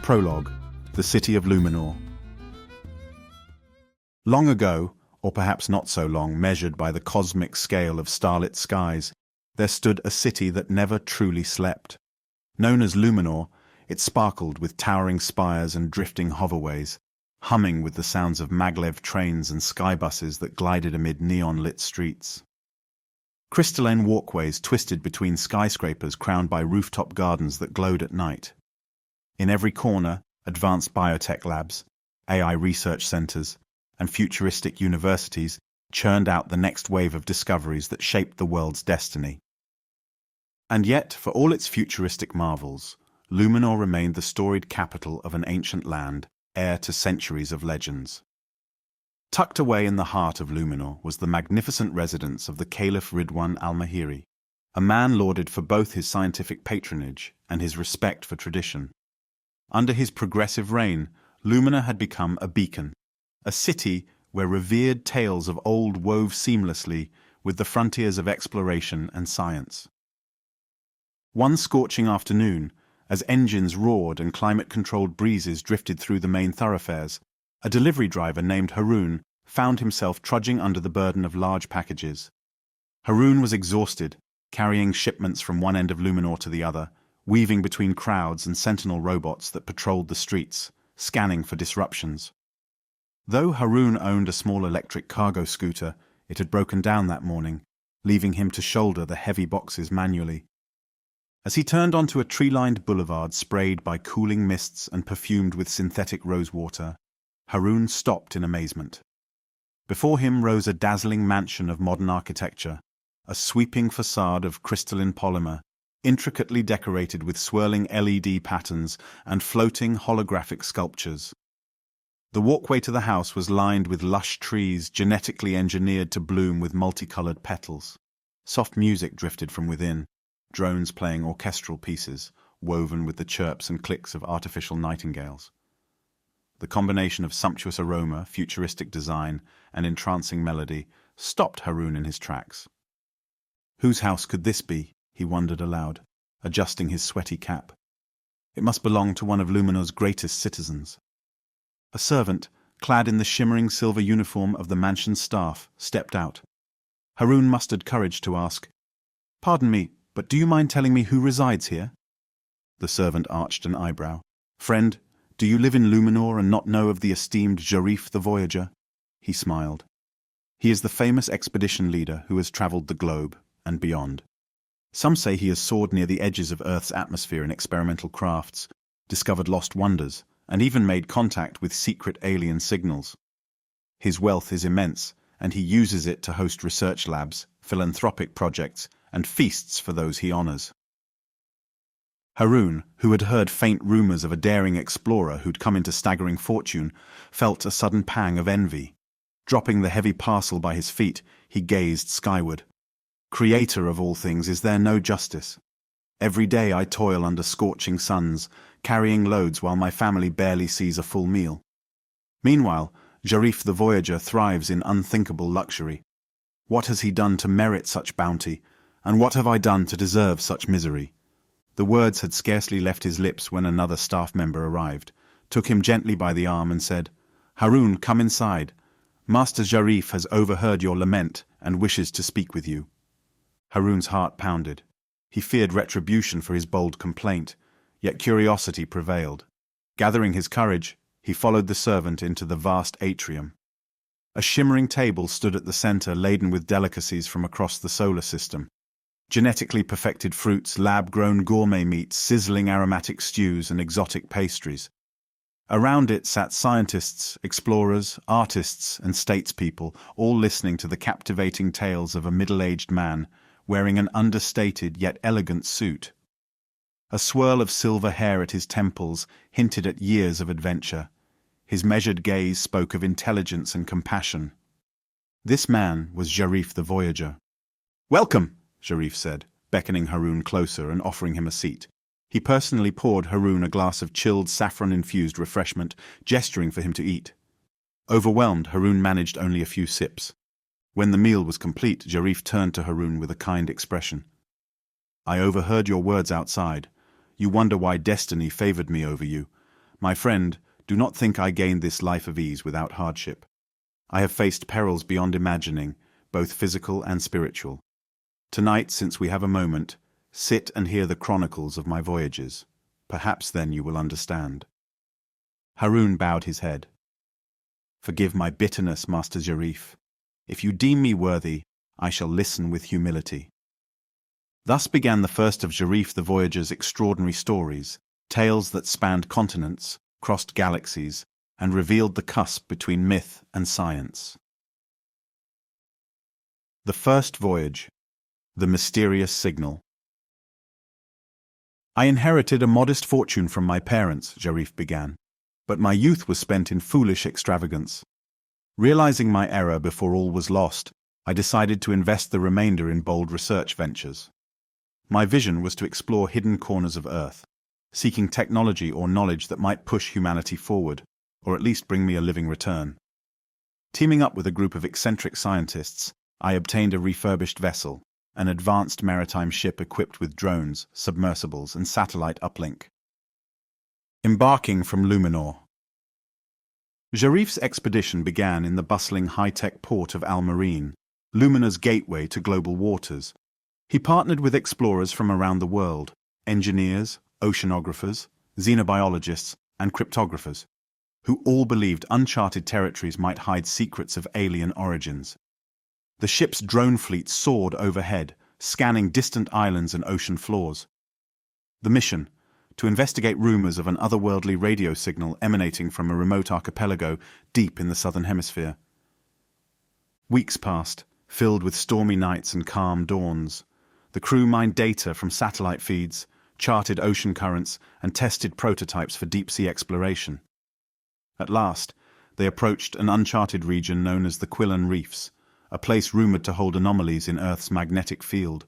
Prologue, the City of Luminor. Long ago, or perhaps not so long, measured by the cosmic scale of starlit skies, there stood a city that never truly slept. Known as Luminor, it sparkled with towering spires and drifting hoverways, humming with the sounds of maglev trains and skybuses that glided amid neon-lit streets. Crystalline walkways twisted between skyscrapers crowned by rooftop gardens that glowed at night. In every corner, advanced biotech labs, AI research centers, and futuristic universities churned out the next wave of discoveries that shaped the world's destiny. And yet, for all its futuristic marvels, Luminor remained the storied capital of an ancient land, heir to centuries of legends. Tucked away in the heart of Luminor was the magnificent residence of the Caliph Ridwan al-Mahiri, a man lauded for both his scientific patronage and his respect for tradition. Under his progressive reign, Luminor had become a beacon, a city where revered tales of old wove seamlessly with the frontiers of exploration and science. One scorching afternoon, as engines roared and climate-controlled breezes drifted through the main thoroughfares, a delivery driver named Haroun found himself trudging under the burden of large packages. Haroun was exhausted, carrying shipments from one end of Luminor to the other, weaving between crowds and sentinel robots that patrolled the streets, scanning for disruptions. Though Haroun owned a small electric cargo scooter, it had broken down that morning, leaving him to shoulder the heavy boxes manually. As he turned onto a tree-lined boulevard sprayed by cooling mists and perfumed with synthetic rosewater, Haroun stopped in amazement. Before him rose a dazzling mansion of modern architecture, a sweeping facade of crystalline polymer, intricately decorated with swirling LED patterns and floating holographic sculptures. The walkway to the house was lined with lush trees genetically engineered to bloom with multicolored petals. Soft music drifted from within, drones playing orchestral pieces, woven with the chirps and clicks of artificial nightingales. The combination of sumptuous aroma, futuristic design, and entrancing melody stopped Haroun in his tracks. Whose house could this be? He wondered aloud, adjusting his sweaty cap. It must belong to one of Luminor's greatest citizens. A servant, clad in the shimmering silver uniform of the mansion's staff, stepped out. Haroun mustered courage to ask, "Pardon me, but do you mind telling me who resides here?" The servant arched an eyebrow. "Friend, do you live in Luminor and not know of the esteemed Zharif the Voyager?" He smiled. "He is the famous expedition leader who has traveled the globe and beyond. Some say he has soared near the edges of Earth's atmosphere in experimental crafts, discovered lost wonders, and even made contact with secret alien signals. His wealth is immense, and he uses it to host research labs, philanthropic projects, and feasts for those he honors." Haroun, who had heard faint rumors of a daring explorer who'd come into staggering fortune, felt a sudden pang of envy. Dropping the heavy parcel by his feet, he gazed skyward. "Creator of all things, is there no justice? Every day I toil under scorching suns, carrying loads while my family barely sees a full meal. Meanwhile, Zharif the Voyager thrives in unthinkable luxury. What has he done to merit such bounty, and what have I done to deserve such misery?" The words had scarcely left his lips when another staff member arrived, took him gently by the arm and said, "Haroun, come inside. Master Zharif has overheard your lament and wishes to speak with you." Haroun's heart pounded. He feared retribution for his bold complaint, yet curiosity prevailed. Gathering his courage, he followed the servant into the vast atrium. A shimmering table stood at the center laden with delicacies from across the solar system. Genetically perfected fruits, lab-grown gourmet meats, sizzling aromatic stews, and exotic pastries. Around it sat scientists, explorers, artists, and statespeople, all listening to the captivating tales of a middle-aged man wearing an understated yet elegant suit. A swirl of silver hair at his temples hinted at years of adventure. His measured gaze spoke of intelligence and compassion. This man was Zharif the Voyager. "Welcome," Zharif said, beckoning Haroun closer and offering him a seat. He personally poured Haroun a glass of chilled saffron-infused refreshment, gesturing for him to eat. Overwhelmed, Haroun managed only a few sips. When the meal was complete, Zharif turned to Haroun with a kind expression. "I overheard your words outside. You wonder why destiny favored me over you. My friend, do not think I gained this life of ease without hardship. I have faced perils beyond imagining, both physical and spiritual. Tonight, since we have a moment, sit and hear the chronicles of my voyages. Perhaps then you will understand." Harun bowed his head. "Forgive my bitterness, Master Zharif. If you deem me worthy, I shall listen with humility." Thus began the first of Zharif the Voyager's extraordinary stories, tales that spanned continents, crossed galaxies, and revealed the cusp between myth and science. The First Voyage. The Mysterious Signal. "I inherited a modest fortune from my parents," Zharif began, "but my youth was spent in foolish extravagance. Realizing my error before all was lost, I decided to invest the remainder in bold research ventures. My vision was to explore hidden corners of Earth, seeking technology or knowledge that might push humanity forward, or at least bring me a living return. Teaming up with a group of eccentric scientists, I obtained a refurbished vessel, an advanced maritime ship equipped with drones, submersibles, and satellite uplink. Embarking from Luminor. Zharif's expedition began in the bustling high-tech port of Al Marine, Luminor's gateway to global waters. He partnered with explorers from around the world, engineers, oceanographers, xenobiologists, and cryptographers, who all believed uncharted territories might hide secrets of alien origins. The ship's drone fleet soared overhead, scanning distant islands and ocean floors. The mission: to investigate rumors of an otherworldly radio signal emanating from a remote archipelago deep in the southern hemisphere. Weeks passed, filled with stormy nights and calm dawns. The crew mined data from satellite feeds, charted ocean currents, and tested prototypes for deep-sea exploration. At last, they approached an uncharted region known as the Quillan Reefs, a place rumored to hold anomalies in Earth's magnetic field.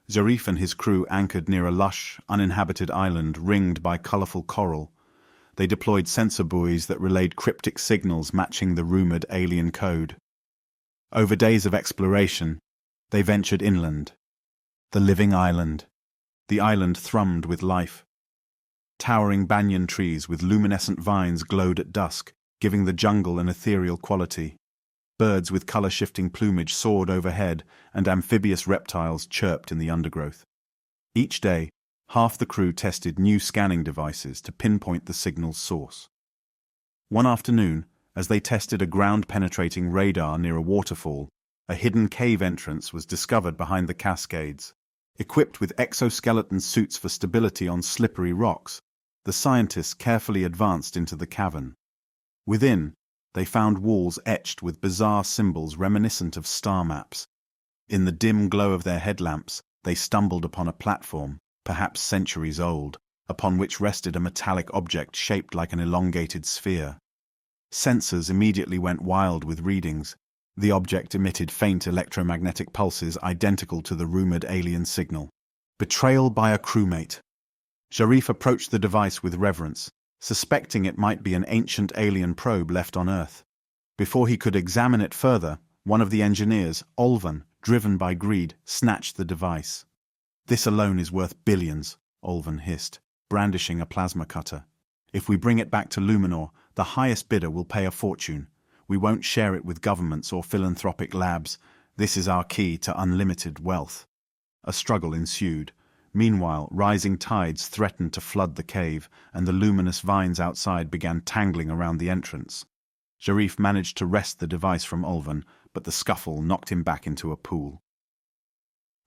Zharif and his crew anchored near a lush, uninhabited island ringed by colorful coral. They deployed sensor buoys that relayed cryptic signals matching the rumored alien code. Over days of exploration, they ventured inland. The living island. The island thrummed with life. Towering banyan trees with luminescent vines glowed at dusk, giving the jungle an ethereal quality. Birds with color-shifting plumage soared overhead, and amphibious reptiles chirped in the undergrowth. Each day, half the crew tested new scanning devices to pinpoint the signal's source. One afternoon, as they tested a ground-penetrating radar near a waterfall, a hidden cave entrance was discovered behind the cascades. Equipped with exoskeleton suits for stability on slippery rocks, the scientists carefully advanced into the cavern. Within, they found walls etched with bizarre symbols reminiscent of star maps. In the dim glow of their headlamps, they stumbled upon a platform, perhaps centuries old, upon which rested a metallic object shaped like an elongated sphere. Sensors immediately went wild with readings. The object emitted faint electromagnetic pulses identical to the rumored alien signal. Betrayal by a crewmate. Zharif approached the device with reverence, suspecting it might be an ancient alien probe left on Earth. Before he could examine it further, one of the engineers, Olvan, driven by greed, snatched the device. "This alone is worth billions," Olvan hissed, brandishing a plasma cutter. "If we bring it back to Luminor, the highest bidder will pay a fortune. We won't share it with governments or philanthropic labs. This is our key to unlimited wealth." A struggle ensued. Meanwhile, rising tides threatened to flood the cave, and the luminous vines outside began tangling around the entrance. Zharif managed to wrest the device from Olvan, but the scuffle knocked him back into a pool.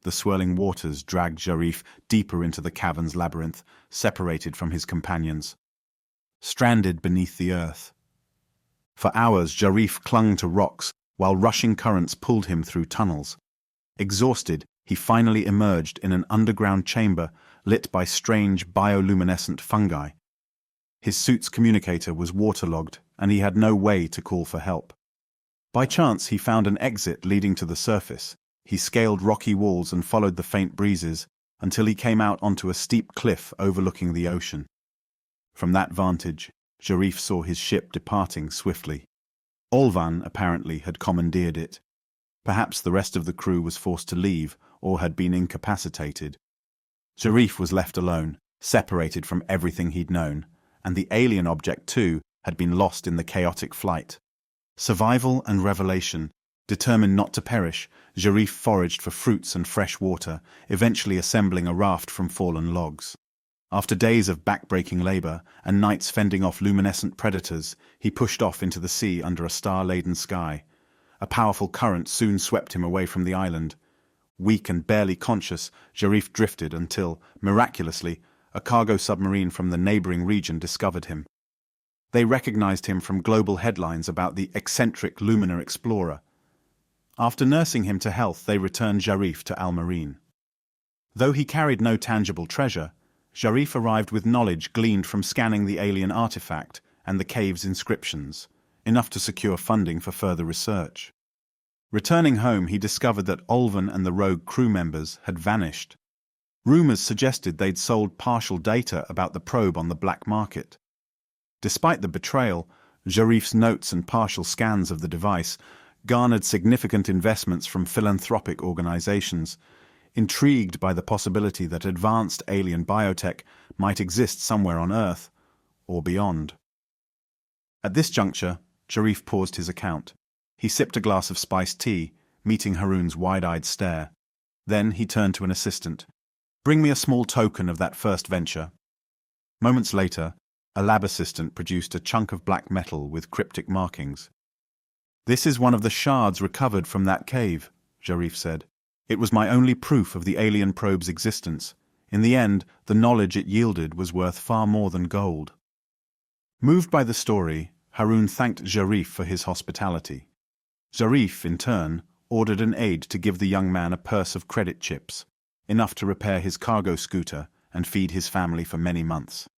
The swirling waters dragged Zharif deeper into the cavern's labyrinth, separated from his companions. Stranded beneath the earth. For hours, Zharif clung to rocks, while rushing currents pulled him through tunnels. Exhausted, he finally emerged in an underground chamber lit by strange bioluminescent fungi. His suit's communicator was waterlogged, and he had no way to call for help. By chance, he found an exit leading to the surface. He scaled rocky walls and followed the faint breezes until he came out onto a steep cliff overlooking the ocean. From that vantage, Zharif saw his ship departing swiftly. Olvan, apparently, had commandeered it. Perhaps the rest of the crew was forced to leave, or had been incapacitated. Zharif was left alone, separated from everything he'd known, and the alien object, too, had been lost in the chaotic flight. Survival and revelation. Determined not to perish, Zharif foraged for fruits and fresh water, eventually assembling a raft from fallen logs. After days of back-breaking labor and nights fending off luminescent predators, he pushed off into the sea under a star-laden sky. A powerful current soon swept him away from the island. Weak and barely conscious, Zharif drifted until, miraculously, a cargo submarine from the neighboring region discovered him. They recognized him from global headlines about the eccentric lunar explorer. After nursing him to health, they returned Zharif to Al-Marine. Though he carried no tangible treasure, Zharif arrived with knowledge gleaned from scanning the alien artifact and the cave's inscriptions, enough to secure funding for further research. Returning home, he discovered that Olvan and the rogue crew members had vanished. Rumors suggested they'd sold partial data about the probe on the black market. Despite the betrayal, Zharif's notes and partial scans of the device garnered significant investments from philanthropic organizations, intrigued by the possibility that advanced alien biotech might exist somewhere on Earth or beyond. At this juncture, Zharif paused his account. He sipped a glass of spiced tea, meeting Haroun's wide-eyed stare. Then he turned to an assistant. "Bring me a small token of that first venture." Moments later, a lab assistant produced a chunk of black metal with cryptic markings. "This is one of the shards recovered from that cave," Zharif said. "It was my only proof of the alien probe's existence. In the end, the knowledge it yielded was worth far more than gold." Moved by the story, Haroun thanked Zharif for his hospitality. Zharif, in turn, ordered an aide to give the young man a purse of credit chips, enough to repair his cargo scooter and feed his family for many months.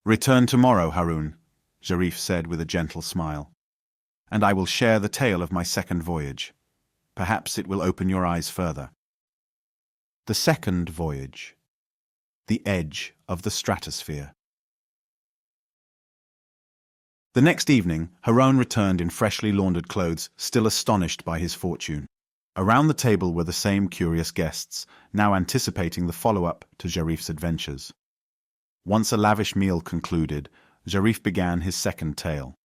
"Return tomorrow, Haroun," Zharif said with a gentle smile, "and I will share the tale of my second voyage. Perhaps it will open your eyes further." The second voyage. The edge of the stratosphere. The next evening, Haroun returned in freshly laundered clothes, still astonished by his fortune. Around the table were the same curious guests, now anticipating the follow-up to Zharif's adventures. Once a lavish meal concluded, Zharif began his second tale.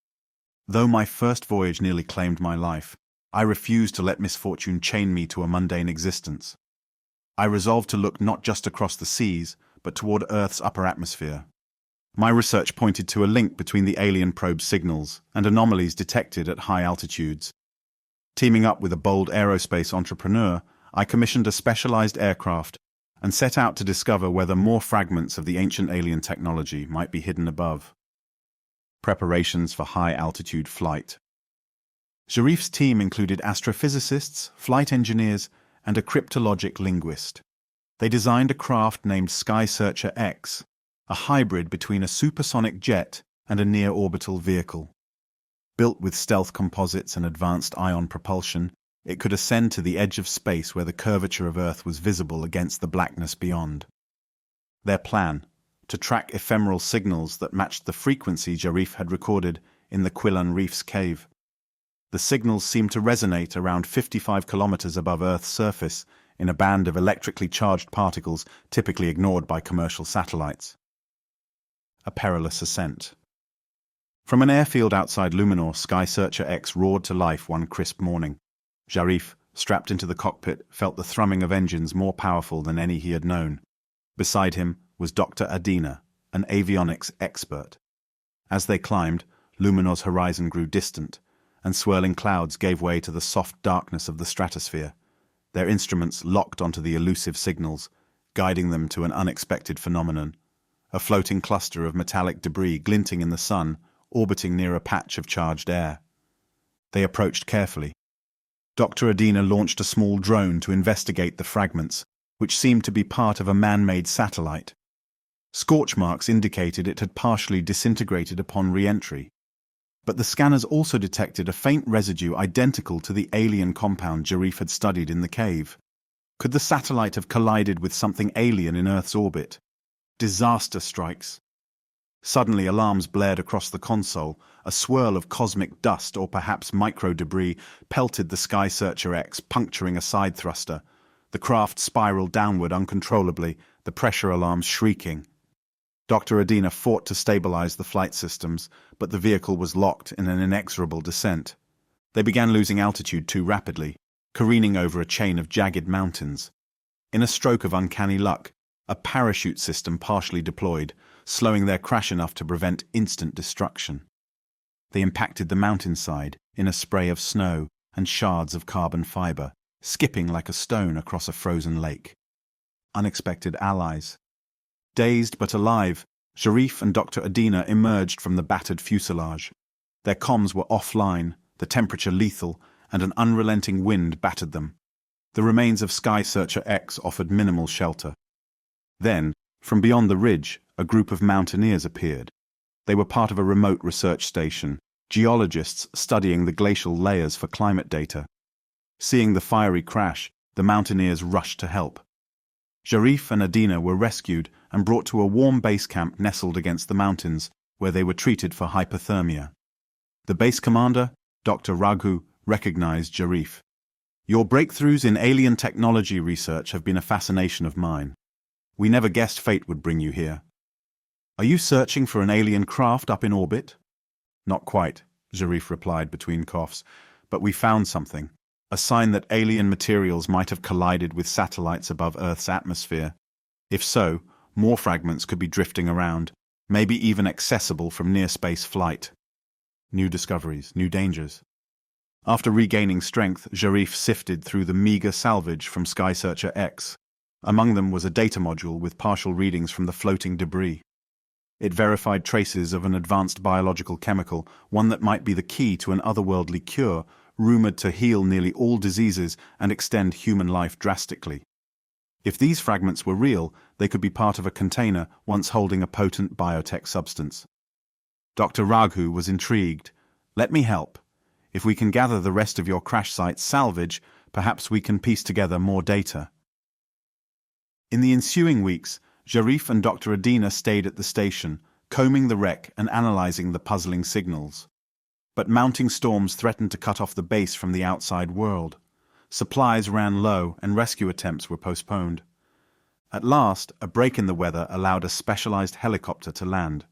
"Though my first voyage nearly claimed my life, I refused to let misfortune chain me to a mundane existence. I resolved to look not just across the seas, but toward Earth's upper atmosphere. My research pointed to a link between the alien probe's signals and anomalies detected at high altitudes. Teaming up with a bold aerospace entrepreneur, I commissioned a specialized aircraft and set out to discover whether more fragments of the ancient alien technology might be hidden above." Preparations for high-altitude flight. Zharif's team included astrophysicists, flight engineers, and a cryptologic linguist. They designed a craft named Sky Searcher X, a hybrid between a supersonic jet and a near-orbital vehicle. Built with stealth composites and advanced ion propulsion, it could ascend to the edge of space where the curvature of Earth was visible against the blackness beyond. Their plan: to track ephemeral signals that matched the frequency Zharif had recorded in the Quillan Reef's cave. The signals seemed to resonate around 55 kilometers above Earth's surface in a band of electrically charged particles typically ignored by commercial satellites. A perilous ascent. From an airfield outside Luminor, Sky Searcher X roared to life one crisp morning. Zharif, strapped into the cockpit, felt the thrumming of engines more powerful than any he had known. Beside him was Dr. Adina, an avionics expert. As they climbed, Luminor's horizon grew distant, and swirling clouds gave way to the soft darkness of the stratosphere. Their instruments locked onto the elusive signals, guiding them to an unexpected phenomenon: a floating cluster of metallic debris glinting in the sun, orbiting near a patch of charged air. They approached carefully. Dr. Adina launched a small drone to investigate the fragments, which seemed to be part of a man-made satellite. Scorch marks indicated it had partially disintegrated upon re-entry. But the scanners also detected a faint residue identical to the alien compound Zharif had studied in the cave. Could the satellite have collided with something alien in Earth's orbit? Disaster strikes. Suddenly alarms blared across the console. A swirl of cosmic dust, or perhaps micro-debris, pelted the Sky Searcher X, puncturing a side thruster. The craft spiraled downward uncontrollably, the pressure alarms shrieking. Dr. Adina fought to stabilize the flight systems, but the vehicle was locked in an inexorable descent. They began losing altitude too rapidly, careening over a chain of jagged mountains. In a stroke of uncanny luck, a parachute system partially deployed, slowing their crash enough to prevent instant destruction. They impacted the mountainside in a spray of snow and shards of carbon fiber, skipping like a stone across a frozen lake. Unexpected allies. Dazed but alive, Zharif and Dr. Adina emerged from the battered fuselage. Their comms were offline, the temperature lethal, and an unrelenting wind battered them. The remains of Sky Searcher X offered minimal shelter. Then, from beyond the ridge, a group of mountaineers appeared. They were part of a remote research station, geologists studying the glacial layers for climate data. Seeing the fiery crash, the mountaineers rushed to help. Zharif and Adina were rescued and brought to a warm base camp nestled against the mountains, where they were treated for hypothermia. The base commander, Dr. Raghu, recognized Zharif. "Your breakthroughs in alien technology research have been a fascination of mine. We never guessed fate would bring you here. Are you searching for an alien craft up in orbit?" "Not quite," Zharif replied between coughs, "but we found something. A sign that alien materials might have collided with satellites above Earth's atmosphere. If so, more fragments could be drifting around, maybe even accessible from near-space flight. New discoveries, new dangers." After regaining strength, Zharif sifted through the meager salvage from Sky Searcher X. Among them was a data module with partial readings from the floating debris. It verified traces of an advanced biological chemical, one that might be the key to an otherworldly cure, rumored to heal nearly all diseases and extend human life drastically. If these fragments were real, they could be part of a container once holding a potent biotech substance. Dr. Raghu was intrigued. "Let me help. If we can gather the rest of your crash site's salvage, perhaps we can piece together more data." In the ensuing weeks, Zharif and Dr. Adina stayed at the station, combing the wreck and analyzing the puzzling signals. But mounting storms threatened to cut off the base from the outside world. Supplies ran low and rescue attempts were postponed. At last, a break in the weather allowed a specialized helicopter to land.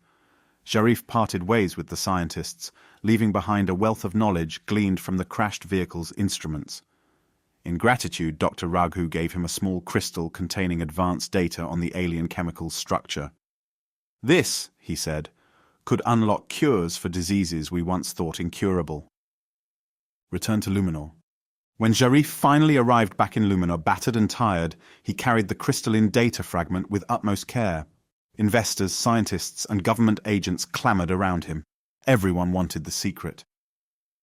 Zharif parted ways with the scientists, leaving behind a wealth of knowledge gleaned from the crashed vehicle's instruments. In gratitude, Dr. Raghu gave him a small crystal containing advanced data on the alien chemical's structure. "This," he said, "could unlock cures for diseases we once thought incurable." Return to Luminor. When Zharif finally arrived back in Luminor, battered and tired, he carried the crystalline data fragment with utmost care. Investors, scientists, and government agents clamored around him. Everyone wanted the secret.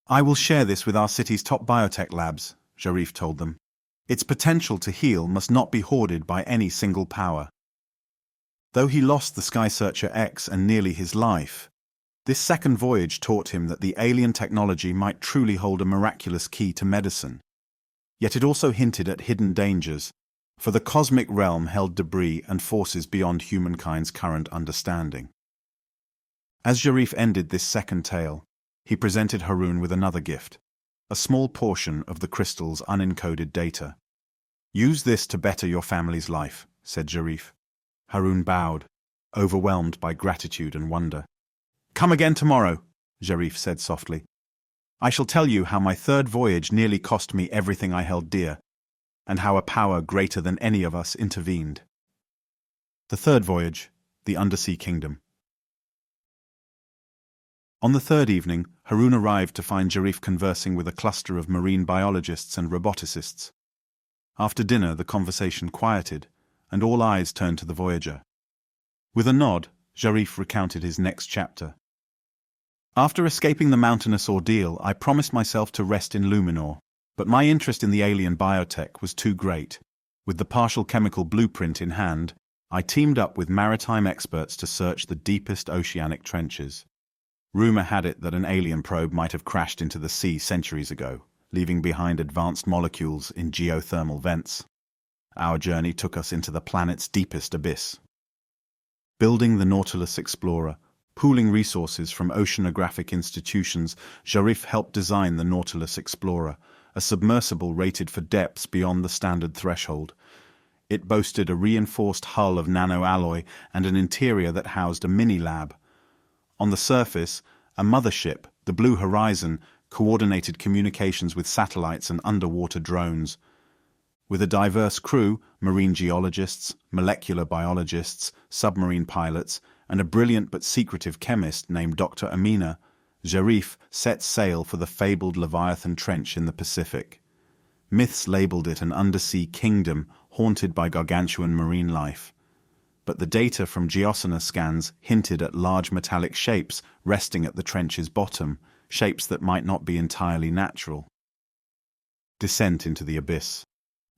"I will share this with our city's top biotech labs," Zharif told them. "Its potential to heal must not be hoarded by any single power." Though he lost the Sky Searcher X and nearly his life, this second voyage taught him that the alien technology might truly hold a miraculous key to medicine. Yet it also hinted at hidden dangers, for the cosmic realm held debris and forces beyond humankind's current understanding. As Zharif ended this second tale, he presented Harun with another gift, a small portion of the crystal's unencoded data. "Use this to better your family's life," said Zharif. Harun bowed, overwhelmed by gratitude and wonder. "Come again tomorrow," Zharif said softly. "I shall tell you how my third voyage nearly cost me everything I held dear, and how a power greater than any of us intervened." The third voyage, the Undersea Kingdom. On the third evening, Harun arrived to find Zharif conversing with a cluster of marine biologists and roboticists. After dinner, the conversation quieted, and all eyes turned to the Voyager. With a nod, Zharif recounted his next chapter. "After escaping the mountainous ordeal, I promised myself to rest in Luminor, but my interest in the alien biotech was too great. With the partial chemical blueprint in hand, I teamed up with maritime experts to search the deepest oceanic trenches. Rumor had it that an alien probe might have crashed into the sea centuries ago, leaving behind advanced molecules in geothermal vents. Our journey took us into the planet's deepest abyss. Building the Nautilus Explorer, pooling resources from oceanographic institutions, Zharif helped design the Nautilus Explorer, a submersible rated for depths beyond the standard threshold. It boasted a reinforced hull of nanoalloy and an interior that housed a mini-lab. On the surface, a mothership, the Blue Horizon, coordinated communications with satellites and underwater drones. With a diverse crew, marine geologists, molecular biologists, submarine pilots, and a brilliant but secretive chemist named Dr. Amina, Zharif set sail for the fabled Leviathan Trench in the Pacific. Myths labeled it an undersea kingdom haunted by gargantuan marine life. But the data from geoscinar scans hinted at large metallic shapes resting at the trench's bottom, shapes that might not be entirely natural. Descent into the abyss.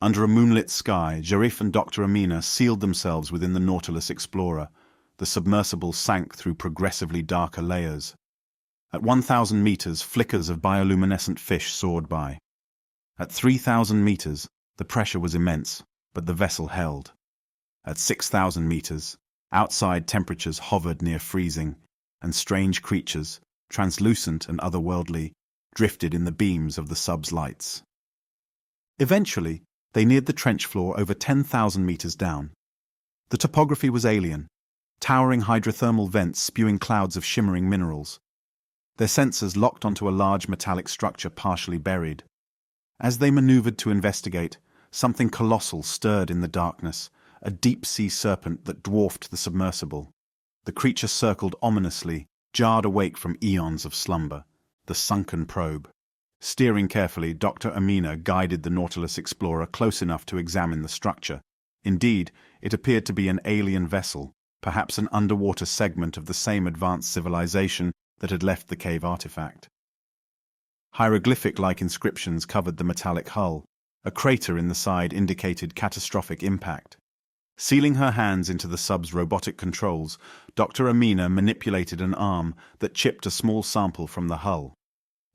Under a moonlit sky, Zharif and Dr. Amina sealed themselves within the Nautilus Explorer. The submersible sank through progressively darker layers. At 1,000 meters, flickers of bioluminescent fish soared by. At 3,000 meters, the pressure was immense, but the vessel held. At 6,000 meters, outside temperatures hovered near freezing, and strange creatures, translucent and otherworldly, drifted in the beams of the sub's lights. Eventually, they neared the trench floor over 10,000 meters down. The topography was alien, towering hydrothermal vents spewing clouds of shimmering minerals. Their sensors locked onto a large metallic structure partially buried. As they maneuvered to investigate, something colossal stirred in the darkness, a deep-sea serpent that dwarfed the submersible. The creature circled ominously, jarred awake from eons of slumber. The sunken probe. Steering carefully, Dr. Amina guided the Nautilus Explorer close enough to examine the structure. Indeed, it appeared to be an alien vessel, perhaps an underwater segment of the same advanced civilization that had left the cave artifact. Hieroglyphic-like inscriptions covered the metallic hull. A crater in the side indicated catastrophic impact. Sealing her hands into the sub's robotic controls, Dr. Amina manipulated an arm that chipped a small sample from the hull.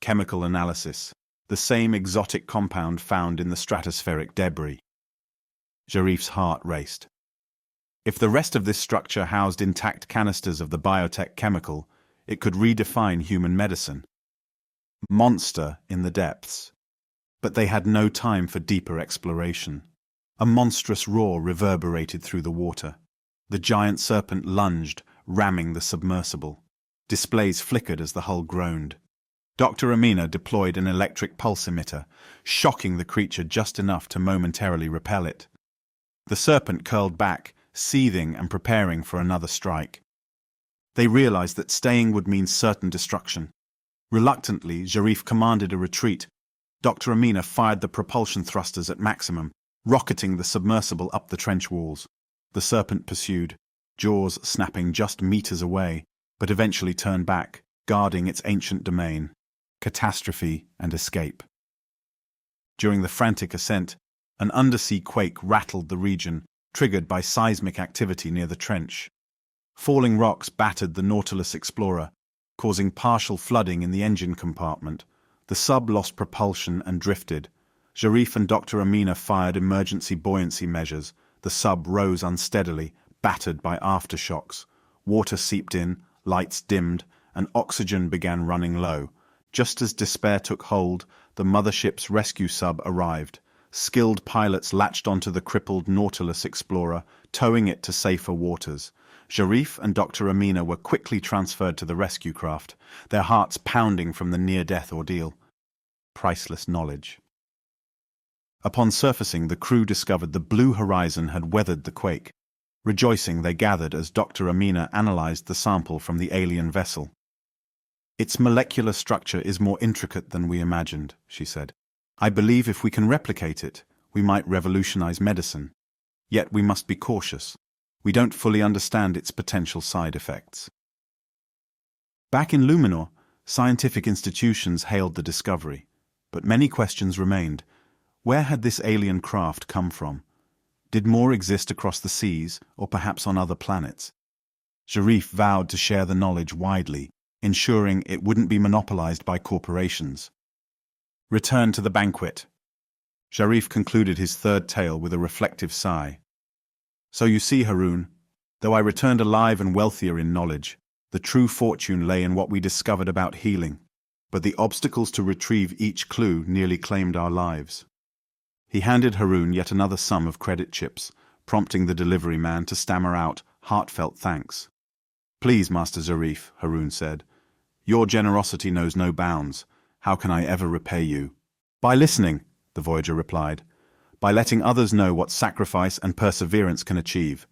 Chemical analysis, the same exotic compound found in the stratospheric debris. Zharif's heart raced. If the rest of this structure housed intact canisters of the biotech chemical, it could redefine human medicine. Monster in the depths. But they had no time for deeper exploration. A monstrous roar reverberated through the water. The giant serpent lunged, ramming the submersible. Displays flickered as the hull groaned. Dr. Amina deployed an electric pulse emitter, shocking the creature just enough to momentarily repel it. The serpent curled back, seething and preparing for another strike. They realized that staying would mean certain destruction. Reluctantly, Zharif commanded a retreat. Dr. Amina fired the propulsion thrusters at maximum, rocketing the submersible up the trench walls. The serpent pursued, jaws snapping just meters away, but eventually turned back, guarding its ancient domain. Catastrophe and escape. During the frantic ascent, an undersea quake rattled the region, triggered by seismic activity near the trench. Falling rocks battered the Nautilus Explorer, causing partial flooding in the engine compartment. The sub lost propulsion and drifted. Zharif and Dr. Amina fired emergency buoyancy measures. The sub rose unsteadily, battered by aftershocks. Water seeped in, lights dimmed, and oxygen began running low. Just as despair took hold, the mothership's rescue sub arrived. Skilled pilots latched onto the crippled Nautilus Explorer, towing it to safer waters. Zharif and Dr. Amina were quickly transferred to the rescue craft, their hearts pounding from the near-death ordeal. Priceless knowledge. Upon surfacing, the crew discovered the Blue Horizon had weathered the quake. Rejoicing, they gathered as Dr. Amina analyzed the sample from the alien vessel. "Its molecular structure is more intricate than we imagined," she said. "I believe if we can replicate it, we might revolutionize medicine. Yet we must be cautious. We don't fully understand its potential side effects." Back in Luminor, scientific institutions hailed the discovery, but many questions remained. Where had this alien craft come from? Did more exist across the seas, or perhaps on other planets? Zharif vowed to share the knowledge widely, ensuring it wouldn't be monopolized by corporations. Return to the banquet. Zharif concluded his third tale with a reflective sigh. "So you see, Haroun, though I returned alive and wealthier in knowledge, the true fortune lay in what we discovered about healing, but the obstacles to retrieve each clue nearly claimed our lives." He handed Haroun yet another sum of credit chips, prompting the delivery man to stammer out heartfelt thanks. "Please, Master Zharif," Harun said. "Your generosity knows no bounds. How can I ever repay you?" "By listening," the Voyager replied. "By letting others know what sacrifice and perseverance can achieve.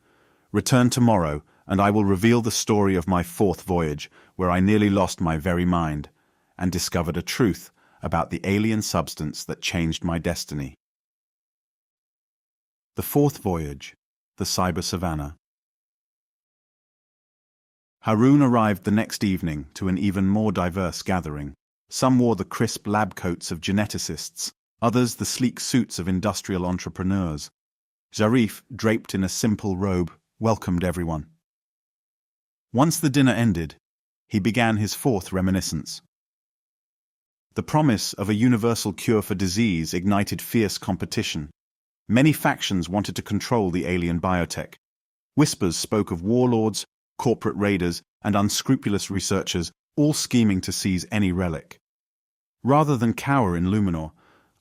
Return tomorrow, and I will reveal the story of my fourth voyage, where I nearly lost my very mind, and discovered a truth about the alien substance that changed my destiny." The fourth voyage, the Cyber Savannah. Harun arrived the next evening to an even more diverse gathering. Some wore the crisp lab coats of geneticists, others the sleek suits of industrial entrepreneurs. Zharif, draped in a simple robe, welcomed everyone. Once the dinner ended, he began his fourth reminiscence. The promise of a universal cure for disease ignited fierce competition. Many factions wanted to control the alien biotech. Whispers spoke of warlords, corporate raiders, and unscrupulous researchers, all scheming to seize any relic. Rather than cower in Luminor,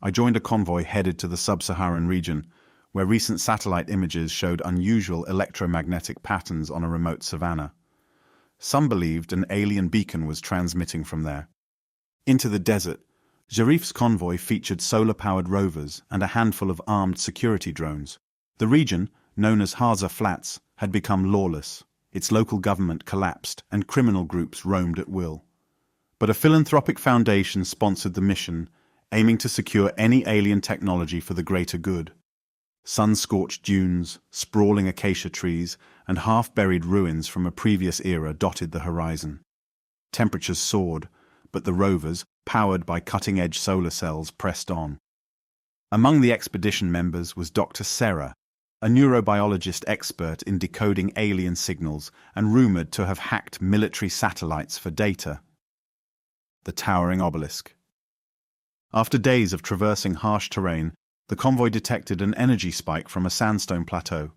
I joined a convoy headed to the sub-Saharan region, where recent satellite images showed unusual electromagnetic patterns on a remote savanna. Some believed an alien beacon was transmitting from there. Into the desert, Zharif's convoy featured solar-powered rovers and a handful of armed security drones. The region, known as Haza Flats, had become lawless. Its local government collapsed, and criminal groups roamed at will. But a philanthropic foundation sponsored the mission, aiming to secure any alien technology for the greater good. Sun-scorched dunes, sprawling acacia trees, and half-buried ruins from a previous era dotted the horizon. Temperatures soared, but the rovers, powered by cutting-edge solar cells, pressed on. Among the expedition members was Dr. Serra, a neurobiologist expert in decoding alien signals and rumored to have hacked military satellites for data. The towering obelisk. After days of traversing harsh terrain, the convoy detected an energy spike from a sandstone plateau.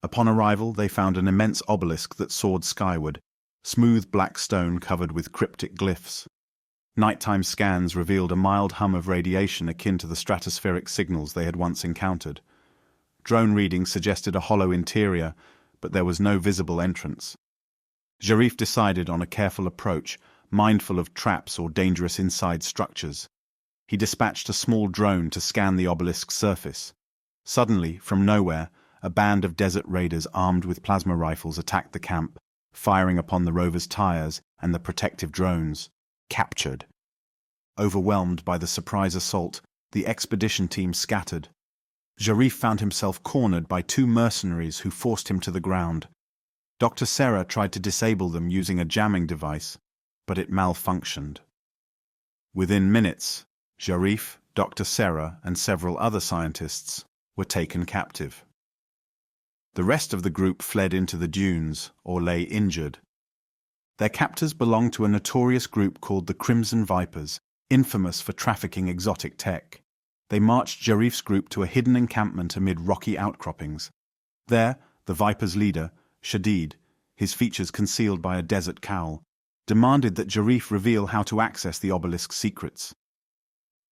Upon arrival, they found an immense obelisk that soared skyward, smooth black stone covered with cryptic glyphs. Nighttime scans revealed a mild hum of radiation akin to the stratospheric signals they had once encountered. Drone readings suggested a hollow interior, but there was no visible entrance. Zharif decided on a careful approach, mindful of traps or dangerous inside structures. He dispatched a small drone to scan the obelisk's surface. Suddenly, from nowhere, a band of desert raiders armed with plasma rifles attacked the camp, firing upon the rover's tires and the protective drones. Captured. Overwhelmed by the surprise assault, the expedition team scattered. Zharif found himself cornered by two mercenaries who forced him to the ground. Dr. Serra tried to disable them using a jamming device, but it malfunctioned. Within minutes, Zharif, Dr. Serra, and several other scientists were taken captive. The rest of the group fled into the dunes or lay injured. Their captors belonged to a notorious group called the Crimson Vipers, infamous for trafficking exotic tech. They marched Zharif's group to a hidden encampment amid rocky outcroppings. There, the Vipers' leader, Shadid, his features concealed by a desert cowl, demanded that Zharif reveal how to access the obelisk's secrets.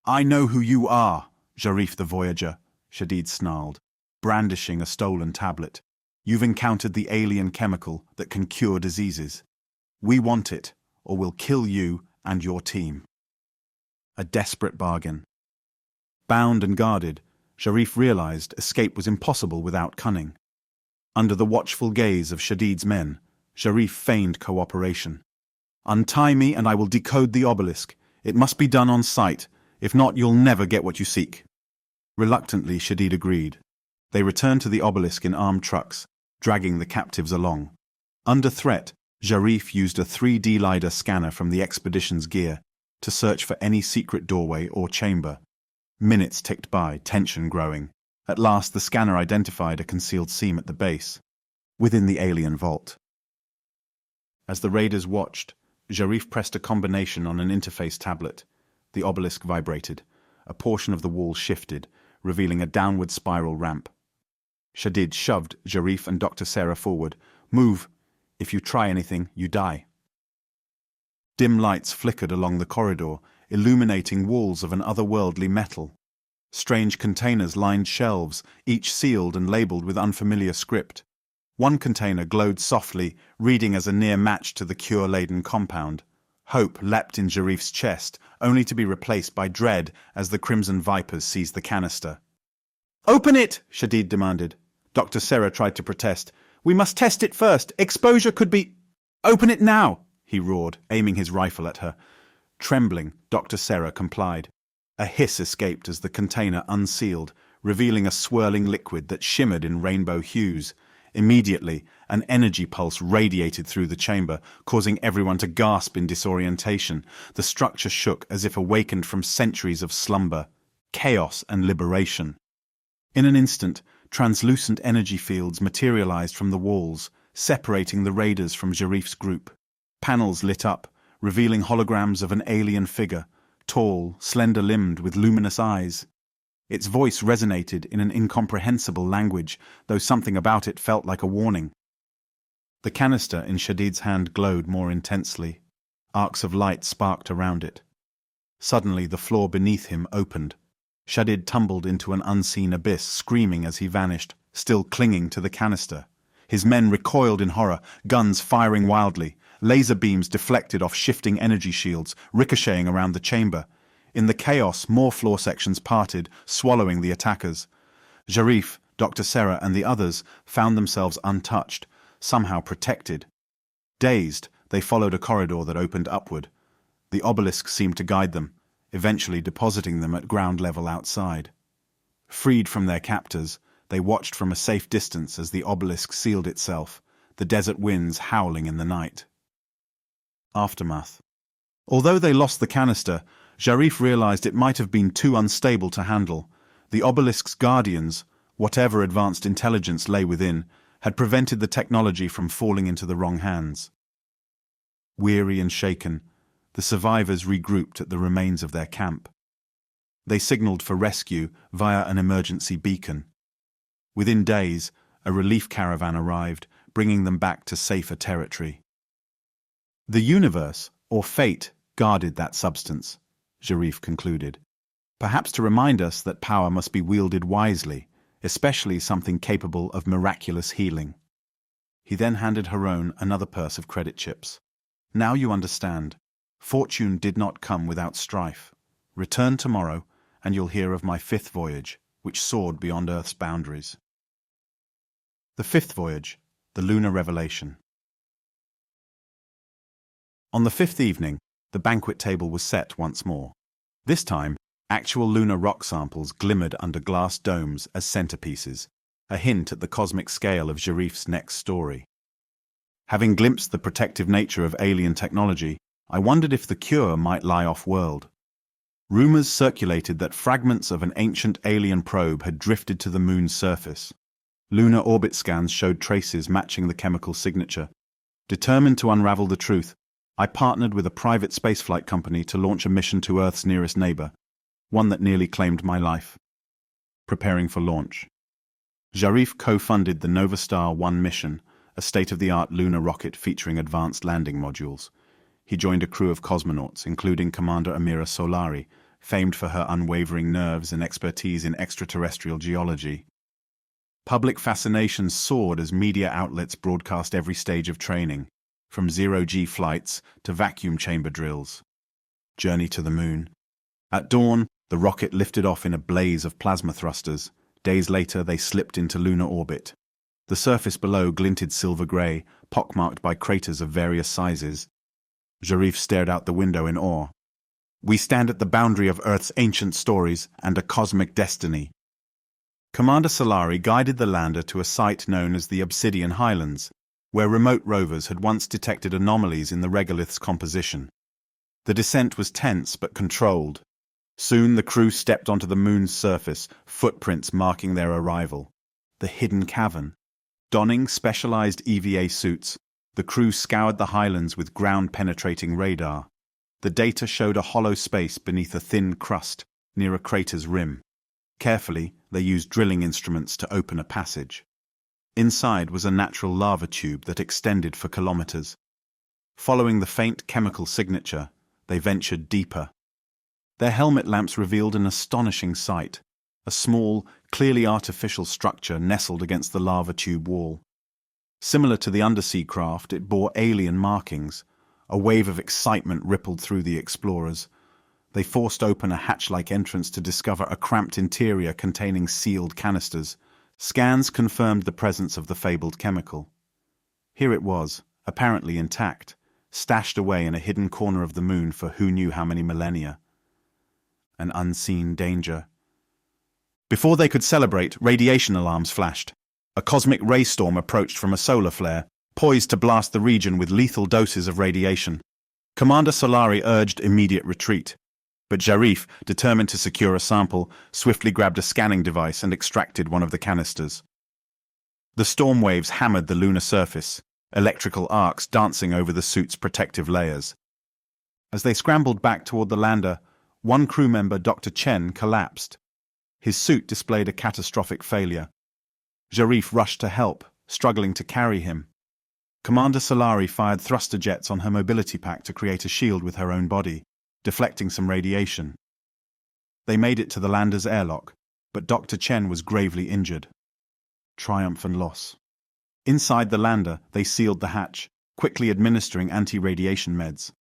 "I know who you are, Zharif the Voyager," Shadid snarled, brandishing a stolen tablet. "You've encountered the alien chemical that can cure diseases. We want it, or we'll kill you and your team." A desperate bargain. Bound and guarded, Zharif realized escape was impossible without cunning. Under the watchful gaze of Shadid's men, Zharif feigned cooperation. "Untie me and I will decode the obelisk. It must be done on sight. If not, you'll never get what you seek." Reluctantly, Shadid agreed. They returned to the obelisk in armed trucks, dragging the captives along. Under threat, Zharif used a 3D LiDAR scanner from the expedition's gear to search for any secret doorway or chamber. Minutes ticked by, tension growing. At last, the scanner identified a concealed seam at the base, within the alien vault. As the raiders watched, Zharif pressed a combination on an interface tablet. The obelisk vibrated. A portion of the wall shifted, revealing a downward spiral ramp. Shadid shoved Zharif and Dr. Serra forward. "Move. If you try anything, you die." Dim lights flickered along the corridor, illuminating walls of an otherworldly metal. Strange containers lined shelves, each sealed and labeled with unfamiliar script. One container glowed softly, reading as a near match to the cure-laden compound. Hope leapt in Zharif's chest, only to be replaced by dread as the crimson vipers seized the canister. "Open it!" Shadid demanded. Dr. Serra tried to protest. "We must test it first. Exposure could be—" "Open it now!" he roared, aiming his rifle at her. Trembling, Dr. Serra complied. A hiss escaped as the container unsealed, revealing a swirling liquid that shimmered in rainbow hues. Immediately, an energy pulse radiated through the chamber, causing everyone to gasp in disorientation. The structure shook as if awakened from centuries of slumber, chaos and liberation. In an instant, translucent energy fields materialized from the walls, separating the raiders from Zharif's group. Panels lit up, revealing holograms of an alien figure, tall, slender-limbed, with luminous eyes. Its voice resonated in an incomprehensible language, though something about it felt like a warning. The canister in Shadid's hand glowed more intensely. Arcs of light sparked around it. Suddenly the floor beneath him opened. Shadid tumbled into an unseen abyss, screaming as he vanished, still clinging to the canister. His men recoiled in horror, guns firing wildly. Laser beams deflected off shifting energy shields, ricocheting around the chamber. In the chaos, more floor sections parted, swallowing the attackers. Zharif, Dr. Serra, and the others found themselves untouched, somehow protected. Dazed, they followed a corridor that opened upward. The obelisk seemed to guide them, eventually depositing them at ground level outside. Freed from their captors, they watched from a safe distance as the obelisk sealed itself, the desert winds howling in the night. Aftermath. Although they lost the canister, Zharif realized it might have been too unstable to handle. The obelisk's guardians, whatever advanced intelligence lay within, had prevented the technology from falling into the wrong hands. Weary and shaken, the survivors regrouped at the remains of their camp. They signaled for rescue via an emergency beacon. Within days, a relief caravan arrived, bringing them back to safer territory. The universe, or fate, guarded that substance, Zharif concluded, perhaps to remind us that power must be wielded wisely, especially something capable of miraculous healing. He then handed Haron another purse of credit chips. "Now you understand. Fortune did not come without strife. Return tomorrow, and you'll hear of my 5th voyage, which soared beyond Earth's boundaries." The 5th voyage, the lunar revelation. On the 5th evening, the banquet table was set once more. This time, actual lunar rock samples glimmered under glass domes as centerpieces, a hint at the cosmic scale of Zharif's next story. Having glimpsed the protective nature of alien technology, I wondered if the cure might lie off-world. Rumors circulated that fragments of an ancient alien probe had drifted to the moon's surface. Lunar orbit scans showed traces matching the chemical signature. Determined to unravel the truth, I partnered with a private spaceflight company to launch a mission to Earth's nearest neighbor, one that nearly claimed my life. Preparing for launch. Zharif co-funded the Novastar 1 mission, a state-of-the-art lunar rocket featuring advanced landing modules. He joined a crew of cosmonauts, including Commander Amira Solari, famed for her unwavering nerves and expertise in extraterrestrial geology. Public fascination soared as media outlets broadcast every stage of training, from zero-G flights to vacuum chamber drills. Journey to the moon. At dawn, the rocket lifted off in a blaze of plasma thrusters. Days later, they slipped into lunar orbit. The surface below glinted silver-grey, pockmarked by craters of various sizes. Zharif stared out the window in awe. "We stand at the boundary of Earth's ancient stories and a cosmic destiny." Commander Solari guided the lander to a site known as the Obsidian Highlands, where remote rovers had once detected anomalies in the regolith's composition. The descent was tense but controlled. Soon the crew stepped onto the moon's surface, footprints marking their arrival. The hidden cavern. Donning specialized EVA suits, the crew scoured the highlands with ground-penetrating radar. The data showed a hollow space beneath a thin crust, near a crater's rim. Carefully, they used drilling instruments to open a passage. Inside was a natural lava tube that extended for kilometers. Following the faint chemical signature, they ventured deeper. Their helmet lamps revealed an astonishing sight. a small, clearly artificial structure nestled against the lava tube wall. Similar to the undersea craft, it bore alien markings. A wave of excitement rippled through the explorers. They forced open a hatch-like entrance to discover a cramped interior containing sealed canisters. Scans confirmed the presence of the fabled chemical. Here it was, apparently intact, stashed away in a hidden corner of the moon for who knew how many millennia. An unseen danger. Before they could celebrate, radiation alarms flashed. A cosmic ray storm approached from a solar flare, poised to blast the region with lethal doses of radiation. Commander Solari urged immediate retreat, but Zharif, determined to secure a sample, swiftly grabbed a scanning device and extracted one of the canisters. The storm waves hammered the lunar surface, electrical arcs dancing over the suit's protective layers. As they scrambled back toward the lander, one crew member, Dr. Chen, collapsed. His suit displayed a catastrophic failure. Zharif rushed to help, struggling to carry him. Commander Solari fired thruster jets on her mobility pack to create a shield with her own body, deflecting some radiation. They made it to the lander's airlock, but Dr. Chen was gravely injured. Triumph and loss. Inside the lander, they sealed the hatch, quickly administering anti-radiation meds.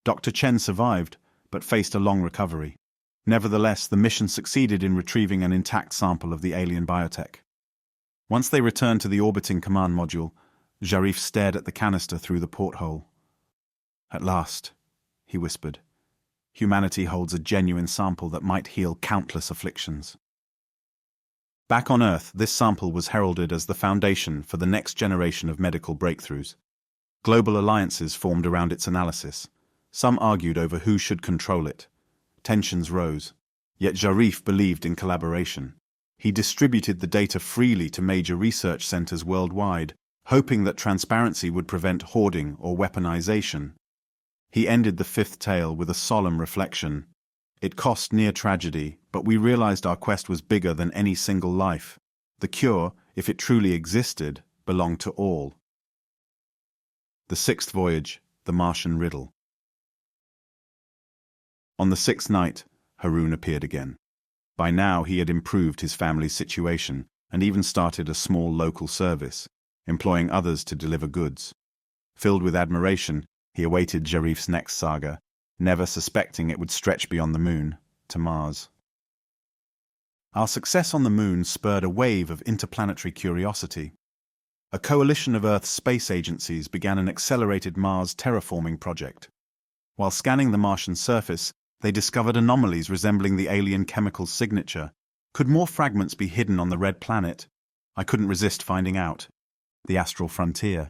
Dr. Chen survived, but faced a long recovery. Nevertheless, the mission succeeded in retrieving an intact sample of the alien biotech. Once they returned to the orbiting command module, Zharif stared at the canister through the porthole. "At last," he whispered. "Humanity holds a genuine sample that might heal countless afflictions." Back on Earth, this sample was heralded as the foundation for the next generation of medical breakthroughs. Global alliances formed around its analysis. Some argued over who should control it. Tensions rose. Yet Zharif believed in collaboration. He distributed the data freely to major research centers worldwide, hoping that transparency would prevent hoarding or weaponization. He ended the fifth tale with a solemn reflection. "It cost near tragedy, but we realized our quest was bigger than any single life. The cure, if it truly existed, belonged to all." The sixth voyage, the Martian riddle. On the sixth night, Haroun appeared again. By now he had improved his family's situation and even started a small local service, employing others to deliver goods. Filled with admiration, he awaited Zharif's next saga, never suspecting it would stretch beyond the moon, to Mars. Our success on the moon spurred a wave of interplanetary curiosity. A coalition of Earth's space agencies began an accelerated Mars terraforming project. While scanning the Martian surface, they discovered anomalies resembling the alien chemical signature. Could more fragments be hidden on the red planet? I couldn't resist finding out. The astral frontier.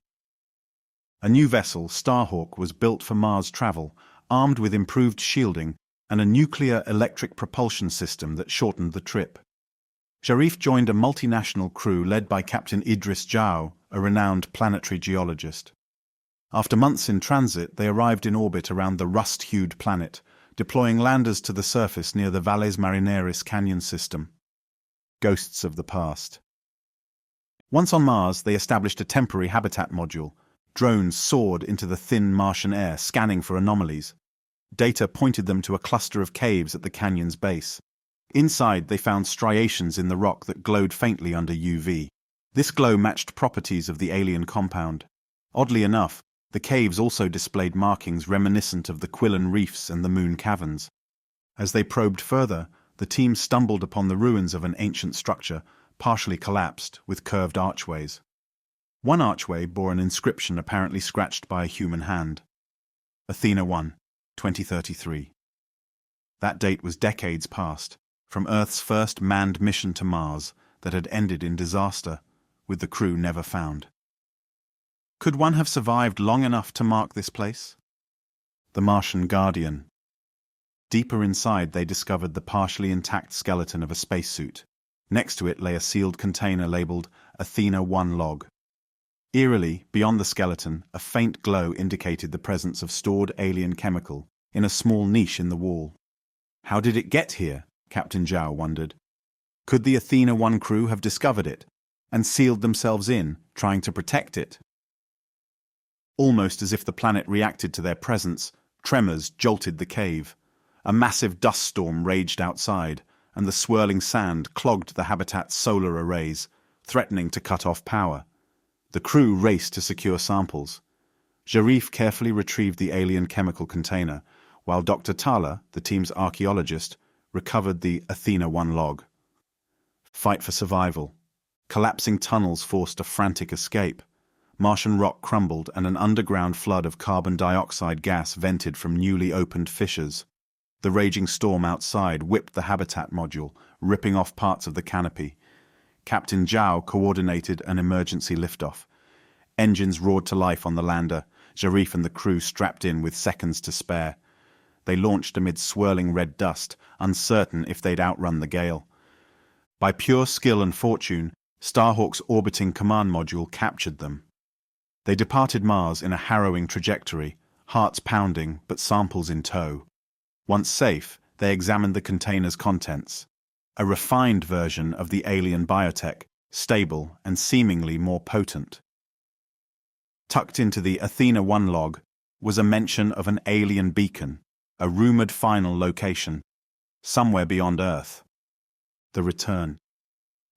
A new vessel, Starhawk, was built for Mars travel, armed with improved shielding and a nuclear electric propulsion system that shortened the trip. Zharif joined a multinational crew led by Captain Idris Zhao, a renowned planetary geologist. After months in transit, they arrived in orbit around the rust-hued planet, deploying landers to the surface near the Valles Marineris canyon system. Ghosts of the past. Once on Mars, they established a temporary habitat module. Drones soared into the thin Martian air, scanning for anomalies. Data pointed them to a cluster of caves at the canyon's base. Inside, they found striations in the rock that glowed faintly under UV. This glow matched properties of the alien compound. Oddly enough, the caves also displayed markings reminiscent of the Quillen Reefs and the Moon Caverns. As they probed further, the team stumbled upon the ruins of an ancient structure, partially collapsed, with curved archways. One archway bore an inscription apparently scratched by a human hand. Athena 1, 2033. That date was decades past, from Earth's first manned mission to Mars that had ended in disaster, with the crew never found. Could one have survived long enough to mark this place? The Martian Guardian. Deeper inside, they discovered the partially intact skeleton of a spacesuit. Next to it lay a sealed container labeled Athena 1 log. Eerily, beyond the skeleton, a faint glow indicated the presence of stored alien chemical in a small niche in the wall. How did it get here? Captain Zhao wondered. Could the Athena 1 crew have discovered it and sealed themselves in, trying to protect it? Almost as if the planet reacted to their presence, tremors jolted the cave. A massive dust storm raged outside, and the swirling sand clogged the habitat's solar arrays, threatening to cut off power. The crew raced to secure samples. Zharif carefully retrieved the alien chemical container, while Dr. Tala, the team's archaeologist, recovered the Athena-1 log. Fight for survival. Collapsing tunnels forced a frantic escape. Martian rock crumbled and an underground flood of carbon dioxide gas vented from newly opened fissures. The raging storm outside whipped the habitat module, ripping off parts of the canopy. Captain Zhao coordinated an emergency liftoff. Engines roared to life on the lander, Zharif and the crew strapped in with seconds to spare. They launched amid swirling red dust, uncertain if they'd outrun the gale. By pure skill and fortune, Starhawk's orbiting command module captured them. They departed Mars in a harrowing trajectory, hearts pounding but samples in tow. Once safe, they examined the container's contents. A refined version of the alien biotech, stable and seemingly more potent. Tucked into the Athena-1 log was a mention of an alien beacon, a rumored final location, somewhere beyond Earth. The return.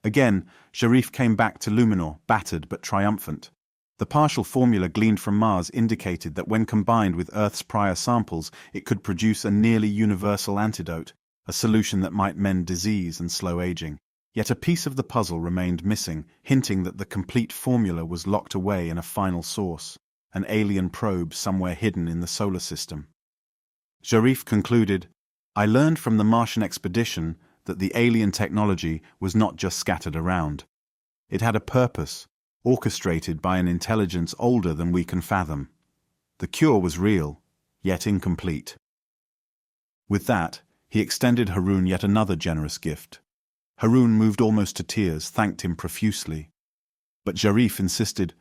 Again, Zharif came back to Luminor, battered but triumphant. The partial formula gleaned from Mars indicated that when combined with Earth's prior samples, it could produce a nearly universal antidote, a solution that might mend disease and slow aging. Yet a piece of the puzzle remained missing, hinting that the complete formula was locked away in a final source, an alien probe somewhere hidden in the solar system. Zharif concluded, "I learned from the Martian expedition that the alien technology was not just scattered around. It had a purpose, orchestrated by an intelligence older than we can fathom. The cure was real, yet incomplete." With that, he extended Haroun yet another generous gift. Haroun, moved almost to tears, thanked him profusely. But Zharif insisted,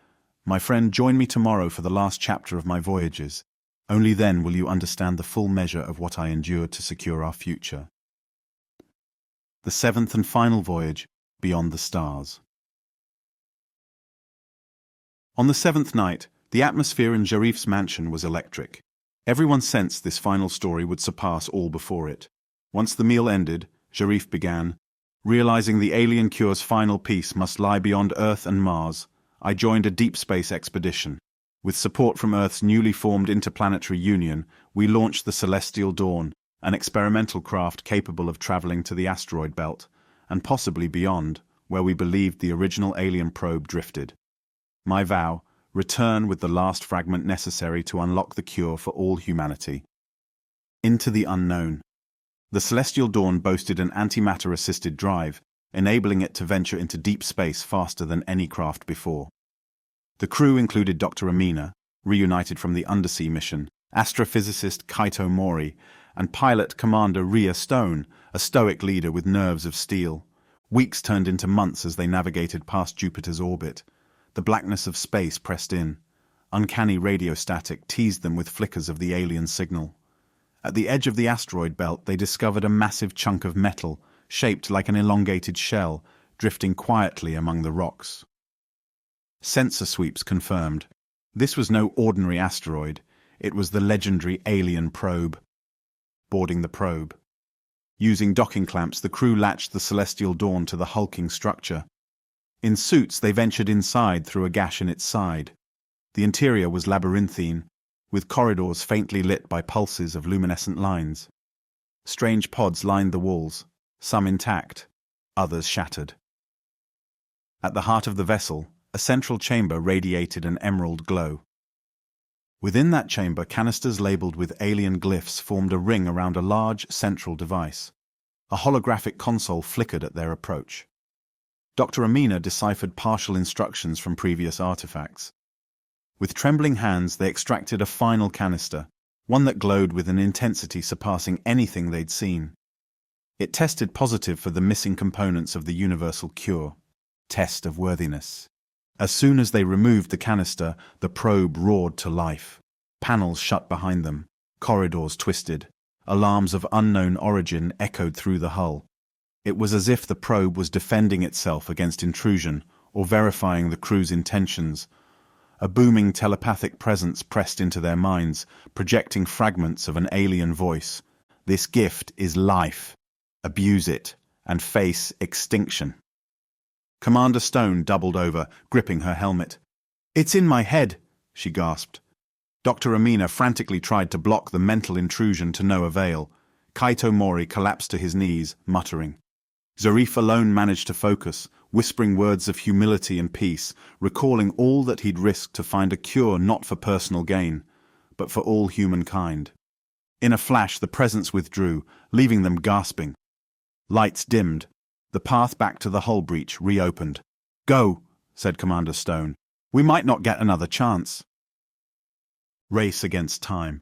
"My friend, join me tomorrow for the last chapter of my voyages. Only then will you understand the full measure of what I endured to secure our future." The seventh and final voyage, beyond the stars. On the seventh night, the atmosphere in Zharif's mansion was electric. Everyone sensed this final story would surpass all before it. Once the meal ended, Zharif began, "Realizing the alien cure's final piece must lie beyond Earth and Mars, I joined a deep space expedition. With support from Earth's newly formed Interplanetary Union, we launched the Celestial Dawn, an experimental craft capable of traveling to the asteroid belt, and possibly beyond, where we believed the original alien probe drifted. My vow, return with the last fragment necessary to unlock the cure for all humanity." Into the unknown. The Celestial Dawn boasted an antimatter-assisted drive, enabling it to venture into deep space faster than any craft before. The crew included Dr. Amina, reunited from the undersea mission, astrophysicist Kaito Mori, and pilot Commander Rhea Stone, a stoic leader with nerves of steel. Weeks turned into months as they navigated past Jupiter's orbit. The blackness of space pressed in. Uncanny radio static teased them with flickers of the alien signal. At the edge of the asteroid belt, they discovered a massive chunk of metal, shaped like an elongated shell, drifting quietly among the rocks. Sensor sweeps confirmed. This was no ordinary asteroid. It was the legendary alien probe. Boarding the probe. Using docking clamps, the crew latched the Celestial Dawn to the hulking structure. In suits, they ventured inside through a gash in its side. The interior was labyrinthine, with corridors faintly lit by pulses of luminescent lines. Strange pods lined the walls, some intact, others shattered. At the heart of the vessel, a central chamber radiated an emerald glow. Within that chamber, canisters labeled with alien glyphs formed a ring around a large central device. A holographic console flickered at their approach. Dr. Amina deciphered partial instructions from previous artifacts. With trembling hands, they extracted a final canister, one that glowed with an intensity surpassing anything they'd seen. It tested positive for the missing components of the universal cure. Test of worthiness. As soon as they removed the canister, the probe roared to life. Panels shut behind them, corridors twisted, alarms of unknown origin echoed through the hull. It was as if the probe was defending itself against intrusion or verifying the crew's intentions. A booming telepathic presence pressed into their minds, projecting fragments of an alien voice. "This gift is life. Abuse it, and face extinction. Commander Stone doubled over, gripping her helmet. "It's in my head," she gasped. Dr. Amina frantically tried to block the mental intrusion to no avail. Kaito Mori collapsed to his knees, muttering. Zharif alone managed to focus, whispering words of humility and peace, recalling all that he'd risked to find a cure not for personal gain, but for all humankind. In a flash, the presence withdrew, leaving them gasping. Lights dimmed. The path back to the hull breach reopened. "Go," said Commander Stone. "We might not get another chance." Race against time.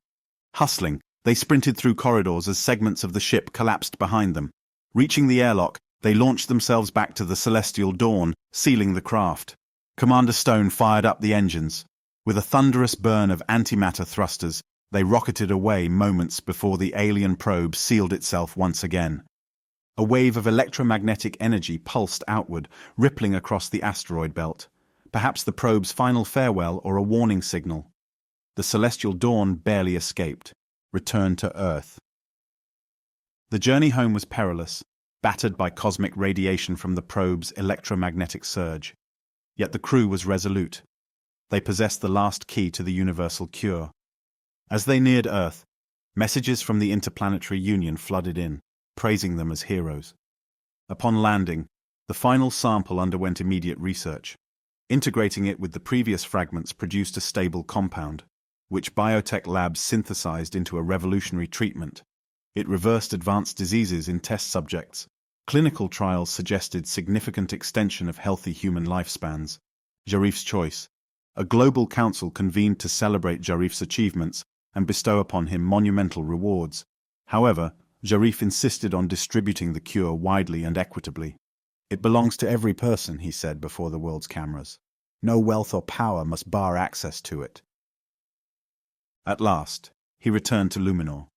Hustling, they sprinted through corridors as segments of the ship collapsed behind them. Reaching the airlock, they launched themselves back to the celestial dawn, sealing the craft. Commander Stone fired up the engines. With a thunderous burn of antimatter thrusters, they rocketed away moments before the alien probe sealed itself once again. A wave of electromagnetic energy pulsed outward, rippling across the asteroid belt. Perhaps the probe's final farewell or a warning signal. The celestial dawn barely escaped, returned to Earth. The journey home was perilous, battered by cosmic radiation from the probe's electromagnetic surge. Yet the crew was resolute. They possessed the last key to the universal cure. As they neared Earth, messages from the Interplanetary Union flooded in, praising them as heroes. Upon landing, the final sample underwent immediate research. Integrating it with the previous fragments produced a stable compound, which biotech labs synthesized into a revolutionary treatment. It reversed advanced diseases in test subjects. Clinical trials suggested significant extension of healthy human lifespans. Zharif's choice. A global council convened to celebrate Zharif's achievements and bestow upon him monumental rewards. However, Zharif insisted on distributing the cure widely and equitably. "It belongs to every person," he said before the world's cameras. "No wealth or power must bar access to it." At last, he returned to Luminor.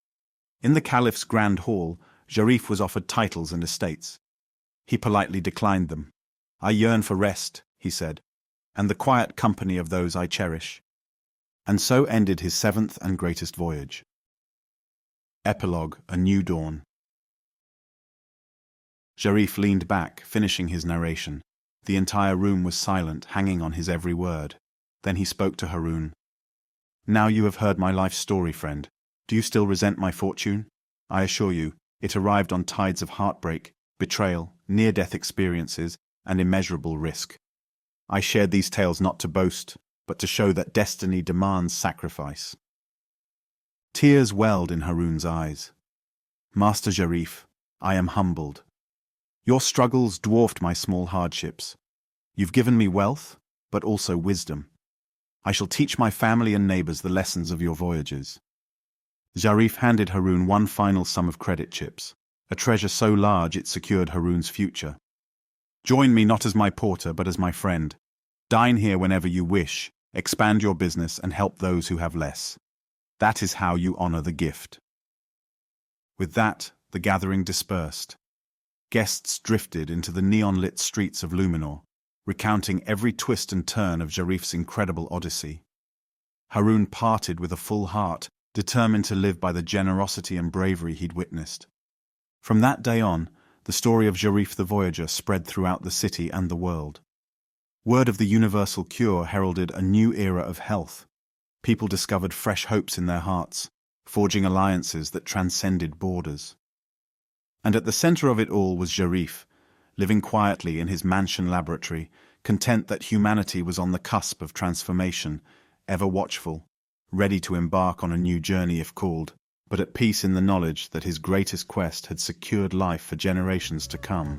In the Caliph's grand hall, Zharif was offered titles and estates. He politely declined them. "I yearn for rest," he said, "and the quiet company of those I cherish." And so ended his seventh and greatest voyage. Epilogue: A New Dawn. Zharif leaned back, finishing his narration. The entire room was silent, hanging on his every word. Then he spoke to Haroun. "Now you have heard my life story, friend. Do you still resent my fortune? I assure you, it arrived on tides of heartbreak, betrayal, near-death experiences, and immeasurable risk. I shared these tales not to boast, but to show that destiny demands sacrifice." Tears welled in Haroun's eyes. "Master Zharif, I am humbled. Your struggles dwarfed my small hardships. You've given me wealth, but also wisdom. I shall teach my family and neighbors the lessons of your voyages." Zharif handed Haroun one final sum of credit chips, a treasure so large it secured Haroun's future. "Join me not as my porter, but as my friend. Dine here whenever you wish, expand your business, and help those who have less. That is how you honor the gift." With that, the gathering dispersed. Guests drifted into the neon-lit streets of Luminor, recounting every twist and turn of Zharif's incredible Odyssey. Haroun parted with a full heart, determined to live by the generosity and bravery he'd witnessed. From that day on, the story of Zharif the Voyager spread throughout the city and the world. Word of the universal cure heralded a new era of health. People discovered fresh hopes in their hearts, forging alliances that transcended borders. And at the center of it all was Zharif, living quietly in his mansion laboratory, content that humanity was on the cusp of transformation, ever watchful, ready to embark on a new journey if called, but at peace in the knowledge that his greatest quest had secured life for generations to come.